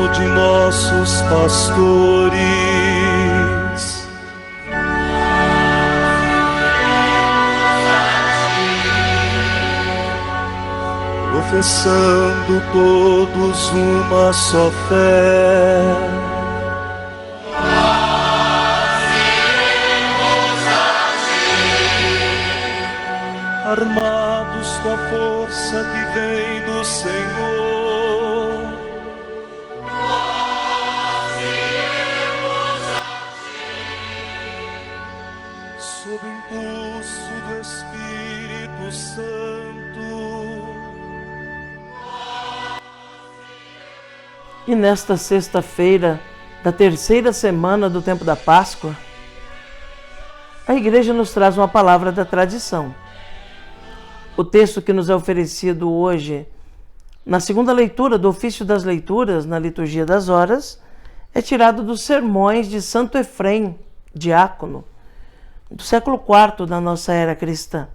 rebanho de nossos pastores. Professando todos uma só fé, armados com a força que vem do Senhor, nós iremos a ti, sob o impulso do Espírito Santo. E nesta sexta-feira da terceira semana do tempo da Páscoa, a Igreja nos traz uma palavra da tradição. O texto que nos é oferecido hoje, na segunda leitura do Ofício das Leituras, na Liturgia das Horas, é tirado dos Sermões de Santo Efrém, diácono, do século IV da nossa era cristã.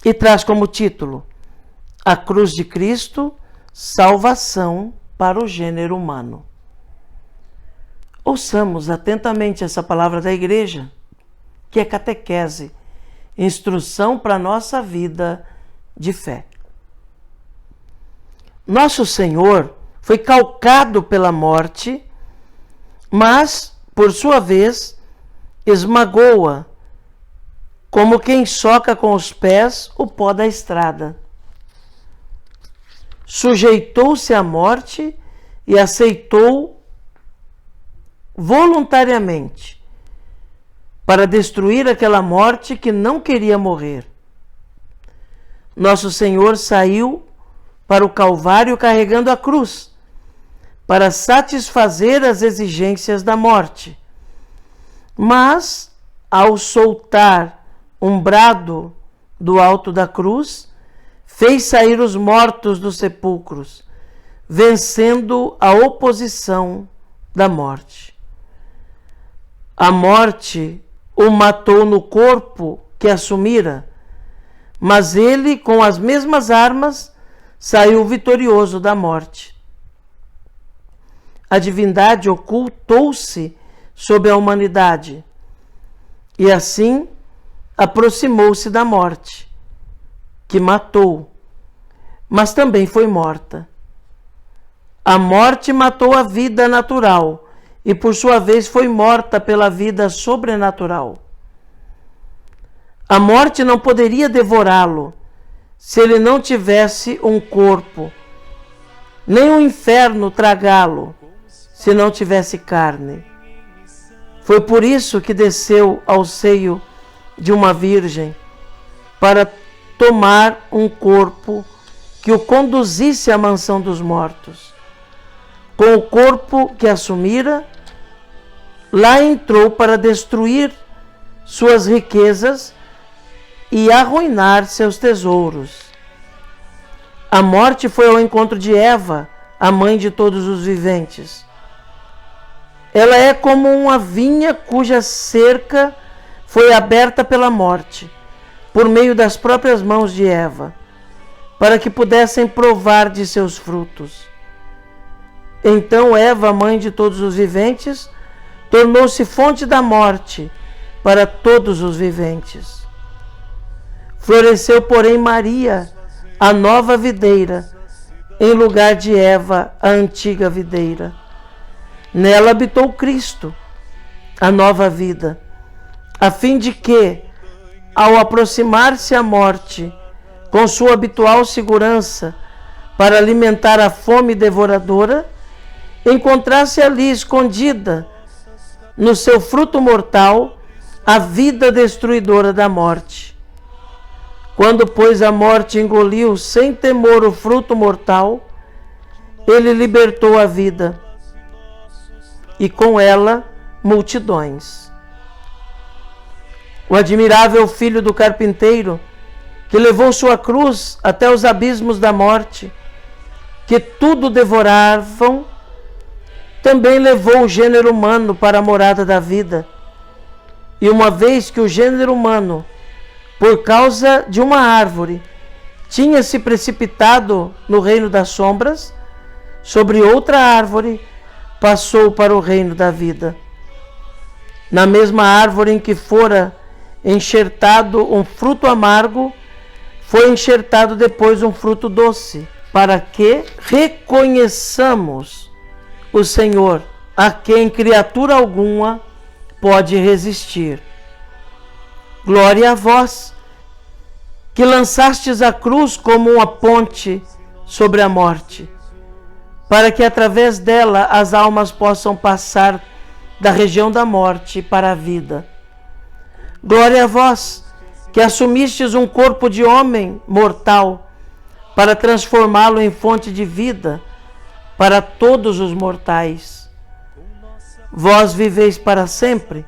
E traz como título: A Cruz de Cristo, Salvação para o Gênero Humano. Ouçamos atentamente essa palavra da Igreja, que é catequese, instrução para a nossa vida de fé. Nosso Senhor foi calcado pela morte, mas, por sua vez, esmagou-a, como quem soca com os pés o pó da estrada. Sujeitou-se à morte e aceitou voluntariamente, para destruir aquela morte que não queria morrer. Nosso Senhor saiu para o Calvário carregando a cruz, para satisfazer as exigências da morte. Mas, ao soltar um brado do alto da cruz, fez sair os mortos dos sepulcros, vencendo a oposição da morte. A morte o matou no corpo que assumira, mas ele, com as mesmas armas, saiu vitorioso da morte. A divindade ocultou-se sob a humanidade e assim aproximou-se da morte, que matou, mas também foi morta. A morte matou a vida natural e, por sua vez, foi morta pela vida sobrenatural. A morte não poderia devorá-lo se ele não tivesse um corpo, nem o inferno tragá-lo se não tivesse carne. Foi por isso que desceu ao seio de uma virgem, para tomar um corpo que o conduzisse à mansão dos mortos. Com o corpo que assumira, lá entrou para destruir suas riquezas e arruinar seus tesouros. A morte foi ao encontro de Eva, a mãe de todos os viventes. Ela é como uma vinha cuja cerca foi aberta pela morte, por meio das próprias mãos de Eva, para que pudessem provar de seus frutos. Então Eva, mãe de todos os viventes, tornou-se fonte da morte para todos os viventes. Floresceu, porém, Maria, a nova videira, em lugar de Eva, a antiga videira. Nela habitou Cristo, a nova vida, a fim de que, ao aproximar-se a morte, com sua habitual segurança, para alimentar a fome devoradora, encontrasse ali escondida, no seu fruto mortal, a vida destruidora da morte. Quando, pois, a morte engoliu sem temor o fruto mortal, ele libertou a vida, e com ela multidões. O admirável filho do carpinteiro, que levou sua cruz até os abismos da morte, que tudo devoravam, também levou o gênero humano para a morada da vida. E uma vez que o gênero humano, por causa de uma árvore, tinha se precipitado no reino das sombras, sobre outra árvore, passou para o reino da vida. Na mesma árvore em que fora enxertado um fruto amargo, foi enxertado depois um fruto doce, para que reconheçamos o Senhor, a quem criatura alguma pode resistir. Glória a vós, que lançastes a cruz como uma ponte sobre a morte, para que através dela as almas possam passar da região da morte para a vida. Glória a vós, que assumistes um corpo de homem mortal, para transformá-lo em fonte de vida para todos os mortais. Vós viveis para sempre.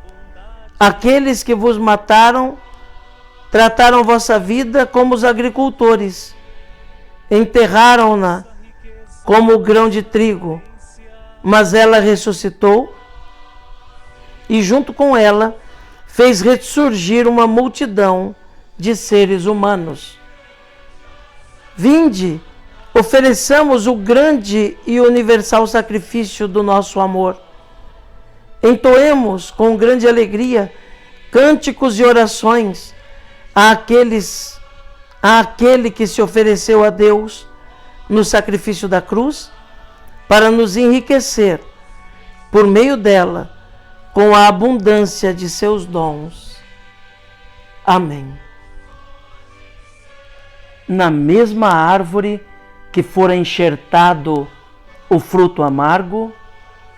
Aqueles que vos mataram trataram vossa vida como os agricultores, enterraram-na como o grão de trigo, mas ela ressuscitou e junto com ela fez ressurgir uma multidão de seres humanos. Vinde, ofereçamos o grande e universal sacrifício do nosso amor. Entoemos com grande alegria cânticos e orações àquele que se ofereceu a Deus no sacrifício da cruz, para nos enriquecer por meio dela com a abundância de seus dons. Amém. Na mesma árvore que fora enxertado o fruto amargo,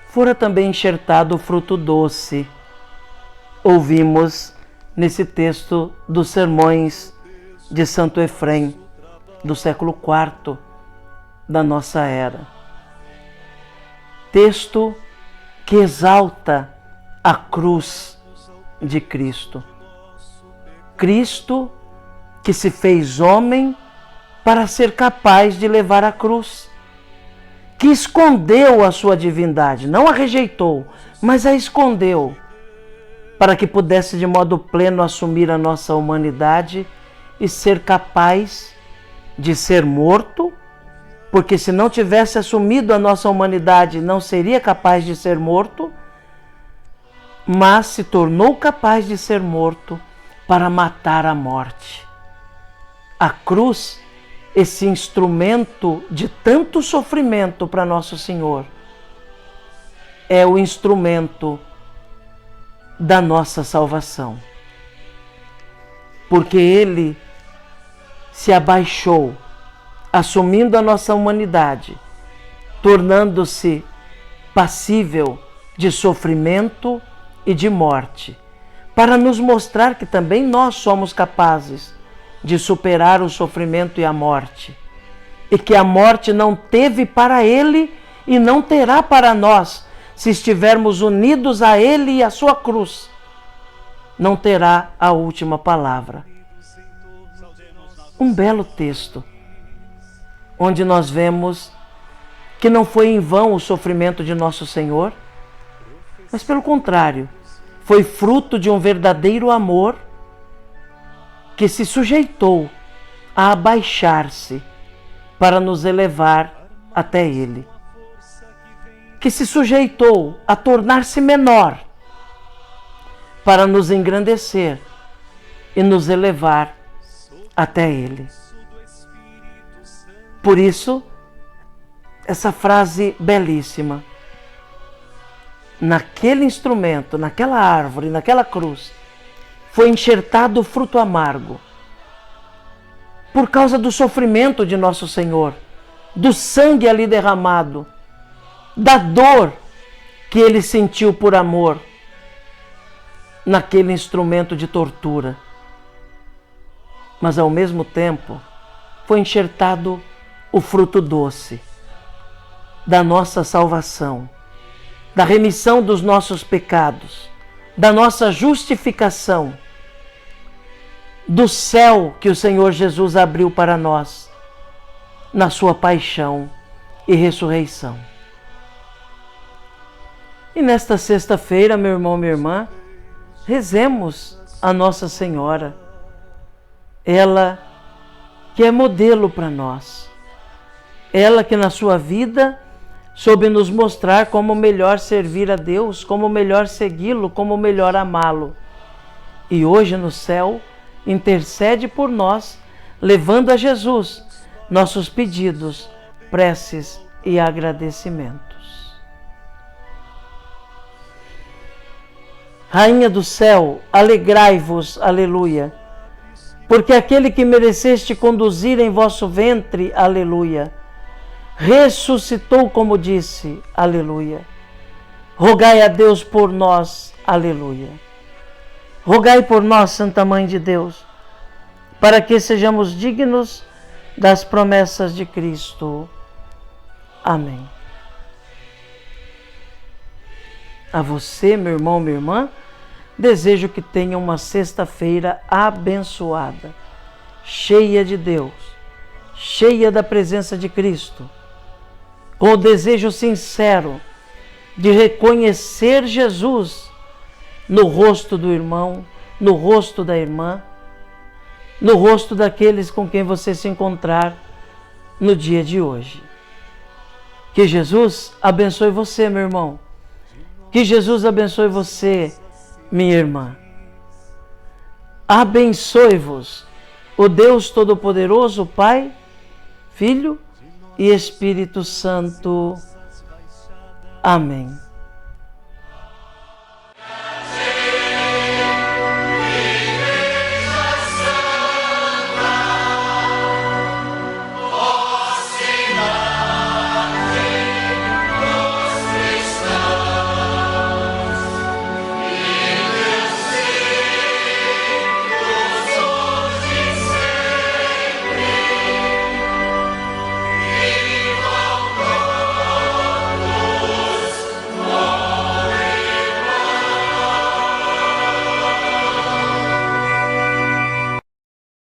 fora também enxertado o fruto doce. Ouvimos nesse texto dos sermões de Santo Efrem, do século IV da nossa era. Texto que exalta a cruz de Cristo. Cristo que se fez homem para ser capaz de levar a cruz, que escondeu a sua divindade, não a rejeitou, mas a escondeu, para que pudesse de modo pleno assumir a nossa humanidade e ser capaz de ser morto, porque se não tivesse assumido a nossa humanidade, não seria capaz de ser morto, mas se tornou capaz de ser morto para matar a morte. A cruz, esse instrumento de tanto sofrimento para Nosso Senhor, é o instrumento da nossa salvação. Porque Ele se abaixou, assumindo a nossa humanidade, tornando-se passível de sofrimento e de morte, para nos mostrar que também nós somos capazes de superar o sofrimento e a morte, e que a morte não teve para Ele e não terá para nós, se estivermos unidos a Ele e a sua cruz. Não terá a última palavra. Um belo texto, onde nós vemos que não foi em vão o sofrimento de Nosso Senhor, mas pelo contrário, foi fruto de um verdadeiro amor que se sujeitou a abaixar-se para nos elevar até Ele, que se sujeitou a tornar-se menor para nos engrandecer e nos elevar até Ele. Por isso, essa frase belíssima: naquele instrumento, naquela árvore, naquela cruz, foi enxertado o fruto amargo, por causa do sofrimento de Nosso Senhor, do sangue ali derramado, da dor que Ele sentiu por amor naquele instrumento de tortura. Mas ao mesmo tempo foi enxertado o fruto doce da nossa salvação, da remissão dos nossos pecados, da nossa justificação, do céu que o Senhor Jesus abriu para nós na sua paixão e ressurreição. E nesta sexta-feira, meu irmão, minha irmã, rezemos a Nossa Senhora, ela que é modelo para nós, ela que na sua vida soube nos mostrar como melhor servir a Deus, como melhor segui-lo, como melhor amá-lo. E hoje no céu, intercede por nós, levando a Jesus nossos pedidos, preces e agradecimentos. Rainha do céu, alegrai-vos, aleluia, porque aquele que mereceste conduzir em vosso ventre, aleluia, ressuscitou como disse, aleluia. Rogai a Deus por nós, aleluia. Rogai por nós, Santa Mãe de Deus, para que sejamos dignos das promessas de Cristo. Amém. A você, meu irmão, minha irmã, desejo que tenha uma sexta-feira abençoada, cheia de Deus, cheia da presença de Cristo, com o desejo sincero de reconhecer Jesus no rosto do irmão, no rosto da irmã, no rosto daqueles com quem você se encontrar no dia de hoje. Que Jesus abençoe você, meu irmão. Que Jesus abençoe você, minha irmã. Abençoe-vos o Deus Todo-Poderoso, Pai, Filho e Espírito Santo. Amém.